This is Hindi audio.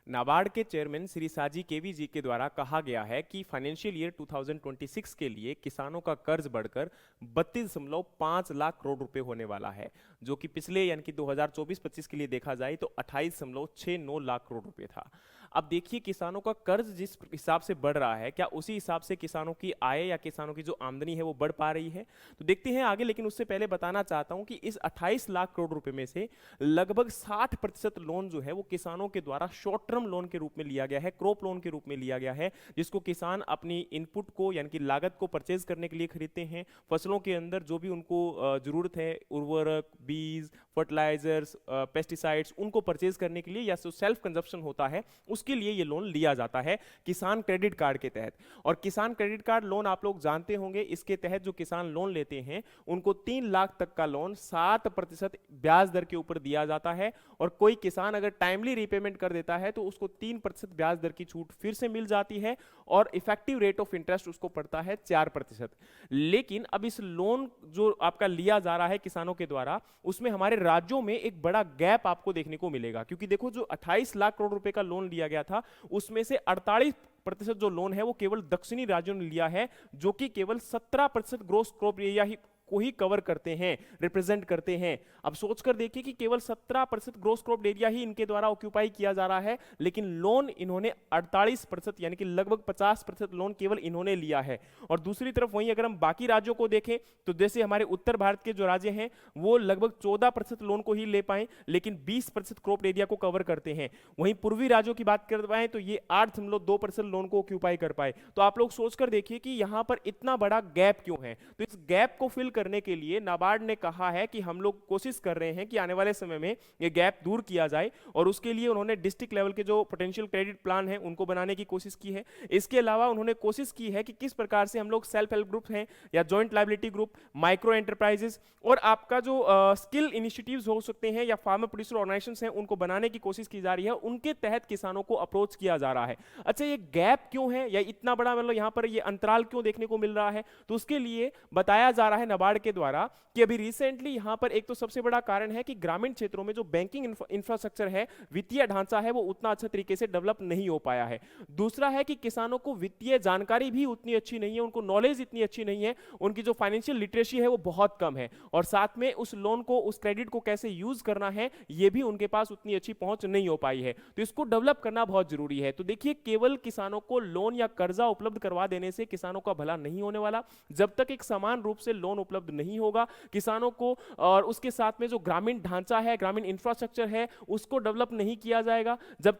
नाबार्ड के चेयरमैन श्री साजी केवी जी के द्वारा कहा गया है कि फाइनेंशियल ईयर 2026 के लिए किसानों का कर्ज बढ़कर 32.5 लाख करोड़ रुपए होने वाला है, जो कि पिछले यानी कि 2024-25 के लिए देखा जाए तो 28.69 लाख करोड़ रुपए था। अब देखिए किसानों का कर्ज जिस हिसाब से बढ़ रहा है, क्या उसी हिसाब से किसानों की आय या किसानों की जो आमदनी है वो बढ़ पा रही है? तो देखते हैं आगे, लेकिन उससे पहले बताना चाहता हूं कि इस 28 लाख करोड़ रुपए में से लगभग 60% लोन जो है वो किसानों के द्वारा शॉर्ट टर्म लोन के रूप में लिया गया है, क्रॉप लोन के रूप में लिया गया है, जिसको किसान अपनी इनपुट को यानी कि लागत को परचेज करने के लिए खरीदते हैं। फसलों के अंदर जो भी उनको जरूरत है, उर्वरक, बीज, फर्टिलाइजर्स, पेस्टिसाइड्स, उनको परचेज करने के लिए या जो सेल्फ कंजप्शन होता है उसके लिए ये लोन लिया जाता है किसान क्रेडिट कार्ड के तहत। और किसान क्रेडिट कार्ड लोन आप लोग जानते होंगे, इसके तहत जो किसान लोन लेते हैं उनको 3 लाख तक का लोन 7% ब्याज दर के ऊपर दिया जाता है, और कोई किसान अगर टाइमली रीपेमेंट कर देता है तो उसको 3% ब्याज दर की छूट फिर से मिल जाती है, और इफेक्टिव रेट ऑफ इंटरेस्ट उसको पड़ता है 4%। लेकिन अब इस लोन जो आपका लिया जा रहा है किसानों के द्वारा, उसमें हमारे राज्यों में एक बड़ा गैप आपको देखने को मिलेगा, क्योंकि देखो जो 28 लाख करोड़ रुपए का लोन लिया गया था उसमें से 48% जो लोन है वो केवल दक्षिणी राज्यों ने लिया है, जो कि केवल 17% ग्रोस क्रॉप एरिया ही को ही कवर करते हैं, रिप्रेजेंट करते हैं। अब सोचकर देखिए कि केवल 17% ग्रोस क्रॉप एरिया ही इनके द्वारा ऑक्यूपाई किया जा रहा है, लेकिन लोन इन्होंने 48% यानी कि लगभग 50% लोन केवल इन्होंने लिया है। और दूसरी तरफ वहीं अगर हम बाकी राज्यों को देखें तो जैसे हमारे उत्तर भारत के जो राज्य हैं वो लगभग 14% लोन को ही ले पाए, लेकिन 20% क्रॉप एरिया को कवर करते हैं। वहीं पूर्वी राज्यों की बात कर पाए तो ये 8.2% लोन को ऑक्यूपाई कर पाए। तो आप लोग सोचकर देखिए कि यहां पर इतना बड़ा गैप क्यों है। तो इस गैप को फिल करने के लिए नाबार्ड ने कहा है कि हम लोग कोशिश कर रहे हैं कि आने वाले समय में ये गैप दूर किया जाए, और उसके लिए उन्होंने डिस्ट्रिक्ट लेवल के जो पोटेंशियल क्रेडिट प्लान है उनको बनाने की कोशिश की है। इसके अलावा उन्होंने कोशिश की है कि किस प्रकार से हम लोग सेल्फ हेल्प ग्रुप हैं या joint liability group, micro enterprises और आपका जो स्किल इनिशिएटिव्स हो सकते हैं या फार्मर प्रोड्यूसर ऑर्गेनाइजेशंस हैं उनको बनाने की कोशिश की जा रही है, उनके तहत किसानों को अप्रोच किया जा रहा है। अच्छा, ये गैप क्यों है या इतना बड़ा मतलब यहाँ पर ये अंतराल क्यों देखने को मिल रहा है? तो उसके लिए बताया जा रहा है नाबार्ड के द्वारा कि अभी रिसेंटली यहां पर एक तो सबसे बड़ा कारण है कि ग्रामीण क्षेत्रों में जो बैंकिंग इंफ्रास्ट्रक्चर है, वित्तीय ढांचा है, वो उतना अच्छा तरीके से डेवलप नहीं हो पाया है। दूसरा है कि किसानों को वित्तीय जानकारी भी उतनी अच्छी नहीं है, उनको नॉलेज इतनी अच्छी नहीं है, उनकी जो फाइनेंशियल लिटरेसी है वो बहुत कम है, और साथ में उस लोन को, उस क्रेडिट को कैसे यूज करना है ये भी उनके पास उतनी अच्छी पहुंच नहीं हो पाई है। तो इसको डेवलप करना बहुत जरूरी है। तो देखिए, केवल किसानों को लोन या कर्जा उपलब्ध करवा देने से किसानों का भला नहीं होने वाला। जब तक एक समान रूप से लोन उपलब्ध नहीं होगा किसानों को, और उसके साथ में जो ग्रामीण ढांचा है, ग्रामीण इंफ्रास्ट्रक्चर है, उसको डेवलप नहीं किया जाएगा, जब